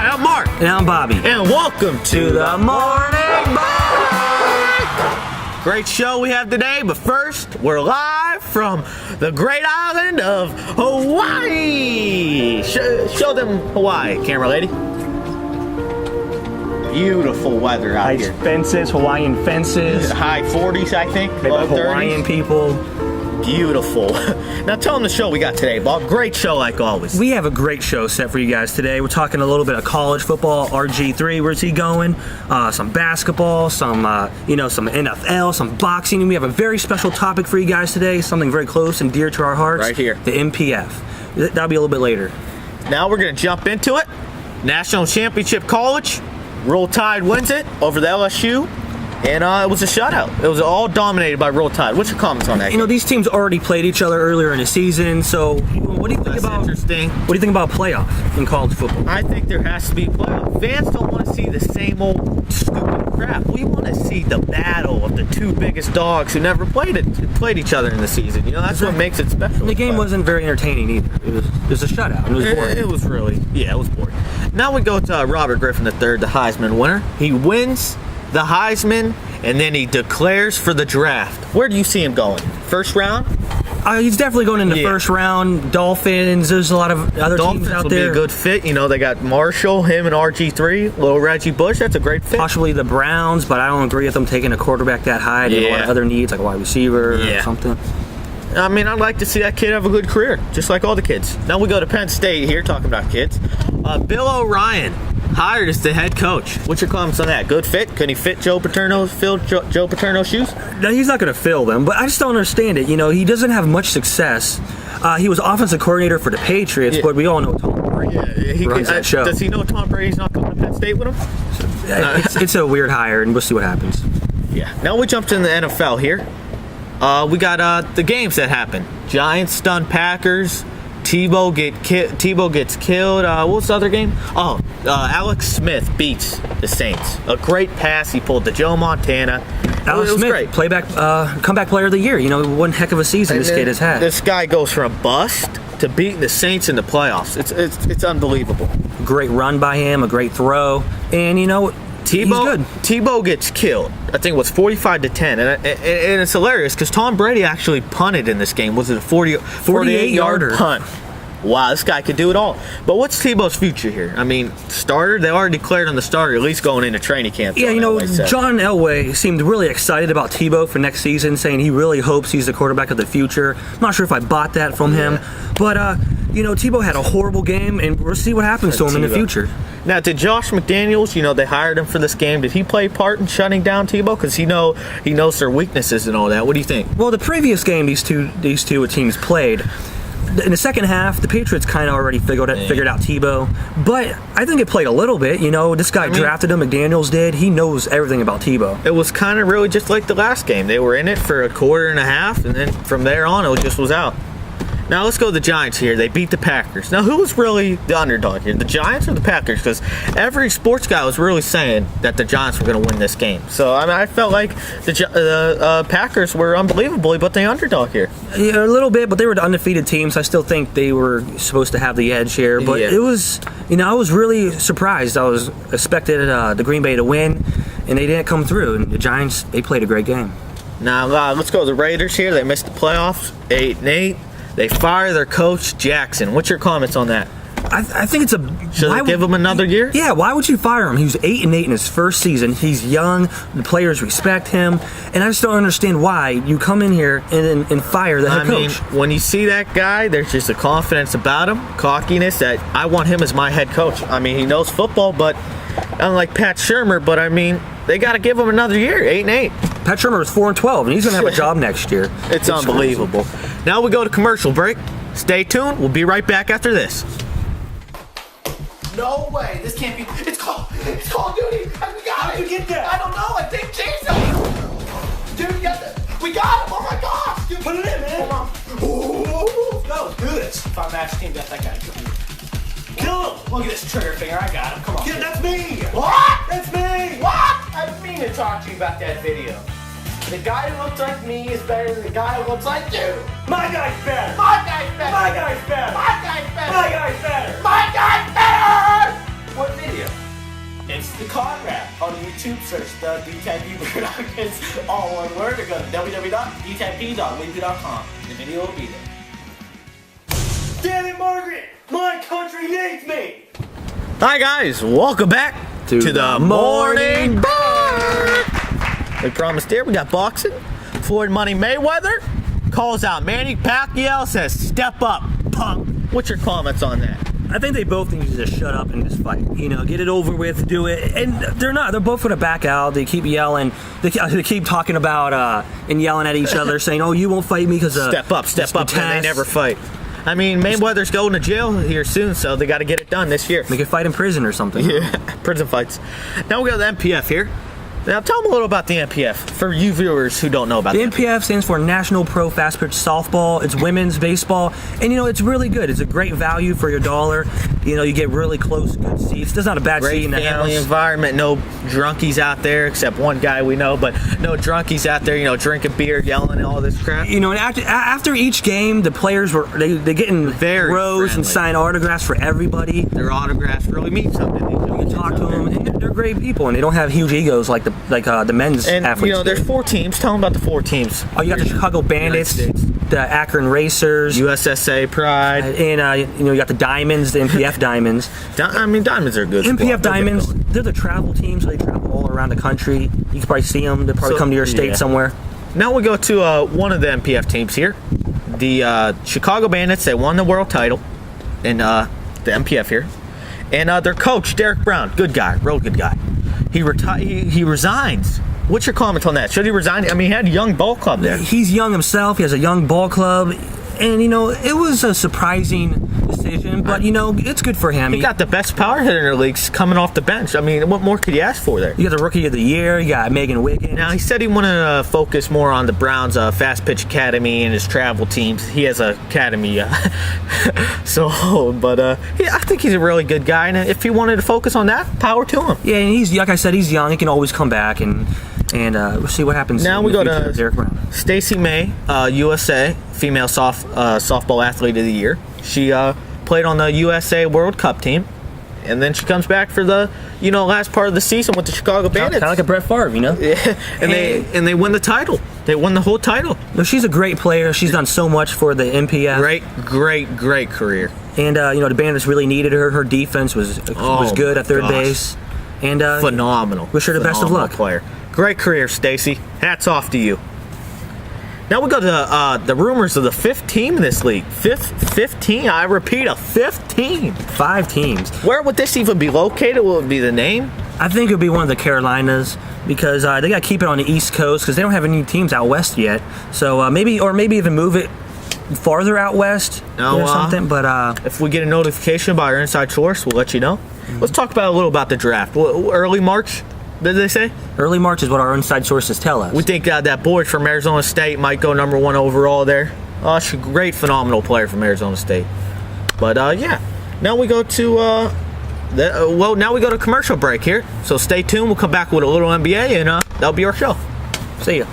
Hi, I'm Mark. And I'm Bobby. And welcome to the Morning Bite. Great show we have today, but first, we're live from the great island of Hawaii. Show them Hawaii, camera lady. Beautiful weather out Nice here. fences, Hawaiian fences. High 40s, I think. They Low have Hawaiian 30s. people. Beautiful. Now tell them the show we got today, Bob. Great show like always. We have a great show set for you guys today. We're talking a little bit of college football, RG3, where's he going? Some basketball, some some NFL, some boxing. And we have a very special topic for you guys today, something very close and dear to our hearts. Right here. The MPF. That'll be a little bit later. Now we're going to jump into it. National Championship College. Roll Tide wins it over the LSU. And it was a shutout. It was all dominated by Roll Tide. What's your comments on that? You know, these teams already played each other earlier in the season, so what do you think That's about interesting. What do you think about playoff in college football? I think there has to be a playoff. Fans don't want to see the same old stupid crap. We want to see the battle of the two biggest dogs who never played each other in the season. You know, that's what makes it special. The game wasn't very entertaining either. It was a shutout. It was boring. It was really, it was boring. Now we go to Robert Griffin III, the Heisman winner. He wins the Heisman, and then he declares for the draft. Where do you see him going? First round? He's definitely going in the first round. Dolphins. There's a lot of other teams out will there. Be a good fit. You know, they got Marshall, him and RG3, little Reggie Bush. That's a great fit. Possibly the Browns, but I don't agree with them taking a quarterback that high. They have a lot of other needs, like a wide receiver or something. I mean, I'd like to see that kid have a good career, just like all the kids. Now we go to Penn State here, talking about kids. Bill O'Brien hired as the head coach. What's your comments on that? Good fit? Can he fit Joe Paterno's shoes? No, he's not going to fill them, but I just don't understand it. You know, he doesn't have much success. He was offensive coordinator for the Patriots, but we all know Tom Brady runs that show. Does he know Tom Brady's not coming to Penn State with him? It's a weird hire, and we'll see what happens. Yeah. Now we jump to the NFL here. We got the games that happen. Giants stun Packers. Tebow gets killed. What was the other game? Alex Smith beats the Saints. A great pass he pulled to Joe Montana. Alex Smith, great. Comeback player of the year. You know, one heck of a season this kid has had. This guy goes from bust to beating the Saints in the playoffs. It's unbelievable. Great run by him, a great throw, and you know, he's good. Tebow gets killed. I think it was 45-10, and it's hilarious because Tom Brady actually punted in this game. Was it a 48-yard punt? Wow, this guy could do it all. But what's Tebow's future here? I mean, starter? They already declared on the starter, at least going into training camp. Yeah, you know, John Elway seemed really excited about Tebow for next season, saying he really hopes he's the quarterback of the future. I'm not sure if I bought that from him, but you know, Tebow had a horrible game, and we'll see what happens to him in the future. Now, did Josh McDaniels, you know, they hired him for this game. Did he play part in shutting down Tebow? Because he knows their weaknesses and all that. What do you think? Well, the previous game these two teams played, in the second half, the Patriots kind of already figured out Tebow, but I think it played a little bit. You know, this guy drafted him, McDaniels did. He knows everything about Tebow. It was kind of really just like the last game. They were in it for a quarter and a half, and then from there on, it just was out. Now let's go to the Giants here. They beat the Packers. Now, who was really the underdog here, the Giants or the Packers? Because every sports guy was really saying that the Giants were going to win this game. So I mean, I felt like the Packers were unbelievably, but the underdog here. Yeah, a little bit, but they were the undefeated team, so I still think they were supposed to have the edge here. But it was, you know, I was really surprised. I was expected the Green Bay to win, and they didn't come through. And the Giants, they played a great game. Now let's go to the Raiders here. They missed the playoffs, 8-8. They fire their coach, Jackson. What's your comments on that? I think it's should they give him another year? Yeah, why would you fire him? He was 8-8 in his first season. He's young. The players respect him. And I just don't understand why you come in here and fire the head coach. I mean, when you see that guy, there's just a confidence about him, cockiness, that I want him as my head coach. I mean, he knows football, but unlike Pat Shurmur, but I mean, they got to give him another year, 8-8. Pat Shurmur is 4-12, and he's going to have a job next year. It's unbelievable. Crazy. Now we go to commercial break. Stay tuned. We'll be right back after this. No way. This can't be. It's Call of Duty. We got it. How'd you get that? I don't know. I think Jesus. Dude, we got him. Oh my gosh. Dude, put it in, man. Hold on. Ooh. Let's do this. If our match team got that guy. Kill him. Look at this trigger finger. I got him. Come on. Yeah, that's me. What? That's me. What? I didn't mean to talk to you about that video. The guy who looks like me is better than the guy who looks like you. My guy's better. My guy's better. My guy's better. My guy's better. My guy's better. My guy's better. What video? YouTube, search the DTP Productions, all one word, or go to www.dtp.weebly.com. The video will be there. Damn it, Margaret! My country needs me! Hi guys, welcome back to the Morning Bar. We promised here we got boxing. Floyd Money Mayweather calls out Manny Pacquiao, says step up, punk. What's your comments on that? I think they both need to just shut up and just fight. You know, get it over with, do it. And they're not. They're both going to back out. They keep yelling. They keep talking about and yelling at each other, saying, "Oh, you won't fight me because Step up, and they never fight. I mean, Mayweather's going to jail here soon, so they got to get it done this year. They could fight in prison or something." Yeah, prison fights. Now we got the MPF here. Now tell them a little about the MPF for you viewers who don't know about The it. MPF stands for National Pro Fast Pitch Softball. It's women's baseball, and you know it's really good. It's a great value for your dollar. You know, you get really close, good seats. There's not a bad seat Great in the family house. environment. No drunkies out there, except one guy we know, but no drunkies out there. You know, drinking beer, yelling, and all this crap. You know, and after each game, the players they get in Very rows and friendly. sign autographs for everybody. Their autographs really mean something. You can talk to them, and they're great people, and they don't have huge egos like the men's And athletes. you know, there's do. 4 teams. Tell them about the 4 teams. Oh, you got the Chicago Bandits, United States. the Akron Racers, USSA Pride. and you know you got the Diamonds, the MPF Diamonds. I mean, Diamonds are a good. squad. MPF They'll get Diamonds, going. they're the travel team, so they travel all around the country. You can probably see them. They'll probably So, come to your state yeah. somewhere. Now we go to one of the MPF teams here. The Chicago Bandits. They won the world title in the MPF here. And their coach, Derek Brown, good guy, real good guy. He resigns. What's your comment on that? Should he resign? I mean, he had a young ball club there. He's young himself. He has a young ball club. And, you know, it was a surprising decision, but, you know, it's good for him. He got the best power hitter in the leagues coming off the bench. I mean, what more could you ask for there? You got the Rookie of the Year. You got Megan Wiggins. Now, he said he wanted to focus more on the Browns' Fast Pitch Academy and his travel teams. He has an academy. Yeah, I think he's a really good guy, and if he wanted to focus on that, power to him. Yeah, and he's, like I said, he's young. He can always come back, and we'll see what happens. Now in we the go future to with Derek Brown. Stacey May, USA female softball athlete of the year. She played on the USA World Cup team, and then she comes back for the last part of the season with the Chicago Bandits. Kind of like a Brett Favre, you know? Yeah, and they win the title. They won the whole title. No, she's a great player. She's done so much for the MPF. Great career. And the Bandits really needed her. Her defense was good at third gosh. base. And Phenomenal. wish her the best of Phenomenal luck. Player. Great career, Stacey. Hats off to you. Now we go to the rumors of the 5th team in this league. 5th team. I repeat, a 5th team. 5 teams. Where would this even be located? Will it be the name? I think it would be one of the Carolinas because they got to keep it on the East Coast because they don't have any teams out west yet. So maybe even move it farther out west or something. But If we get a notification by our inside source, we'll let you know. Let's talk about a little about the draft. Early March, did they say? early March is what our inside sources tell us. We think that boy from Arizona State might go number 1 overall there. She's a great, phenomenal player from Arizona State. But yeah, now we go to now we go to commercial break here. So stay tuned. We'll come back with a little NBA, and that'll be our show. See ya.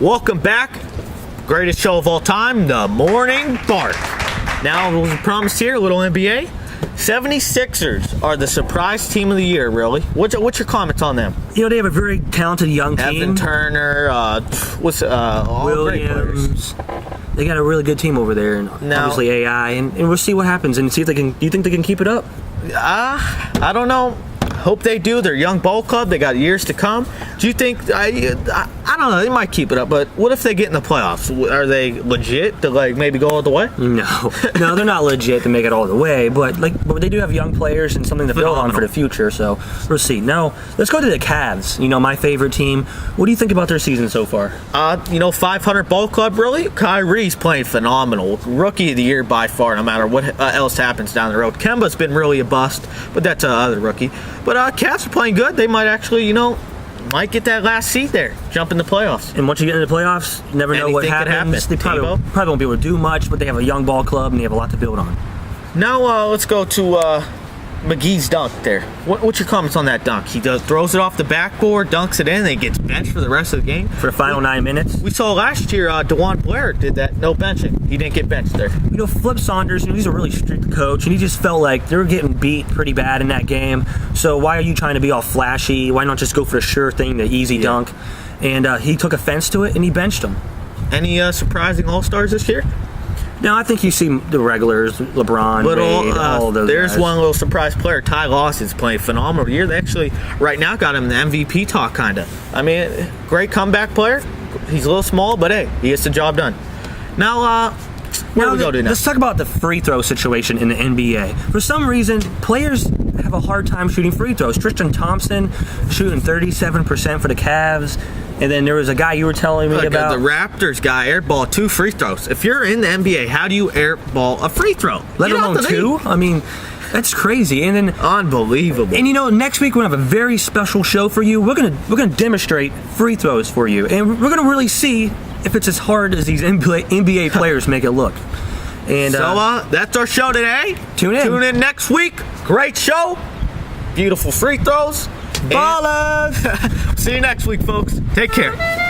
Welcome back. Greatest show of all time, the Morning Bark. Now, as promised here, a little NBA. 76ers are the surprise team of the year, really. What's your comments on them? You know, they have a very talented young team. Evan Turner, all great players. Williams. They got a really good team over there, and Now- obviously AI, and we'll see what happens and see if they can. Do you think they can keep it up? I don't know. Hope they do. They're a young ball club. They got years to come. Do you think? I don't know. They might keep it up, but what if they get in the playoffs? Are they legit to maybe go all the way? No, they're not legit to make it all the way, but they do have young players and something to build on for the future. So we'll see. Now let's go to the Cavs. You know, my favorite team. What do you think about their season so far? 500 ball club. Really, Kyrie's playing phenomenal. Rookie of the year by far. No matter what else happens down the road. Kemba's been really a bust, but that's another rookie. But Cavs are playing good. They might actually, might get that last seed there, jump in the playoffs. And once you get into the playoffs, you never know what Anything could happens. happen. They probably won't be able to do much, but they have a young ball club and they have a lot to build on. Now let's go to McGee's dunk there. What's your comments on that dunk? He throws it off the backboard, dunks it in, and then gets benched for the rest of the game. For the final 9 minutes. We saw last year DeJuan Blair did that, no benching. He didn't get benched there. You know, Flip Saunders, he's a really strict coach, and he just felt like they were getting beat pretty bad in that game. So why are you trying to be all flashy? Why not just go for the sure thing, the easy dunk? And he took offense to it, and he benched him. Any surprising All-Stars this year? Now, I think you see the regulars, LeBron, Wade, all of those there's guys. one little surprise player. Ty Lawson's playing a phenomenal year. They actually, right now, got him the MVP talk, kind of. I mean, great comeback player. He's a little small, but hey, he gets the job done. Now, where do we go to now? Let's talk about the free throw situation in the NBA. For some reason, players have a hard time shooting free throws. Tristan Thompson shooting 37% for the Cavs. And then there was a guy you were telling me about. The Raptors guy airballed 2 free throws. If you're in the NBA, how do you airball a free throw? Let alone 2? I mean, that's crazy. And then unbelievable. And you know, next week we're gonna have a very special show for you. We're gonna demonstrate free throws for you, and we're gonna really see if it's as hard as these NBA players make it look. And so that's our show today. Tune in next week. Great show. Beautiful free throws. Ballers. See you next week, folks. Take care.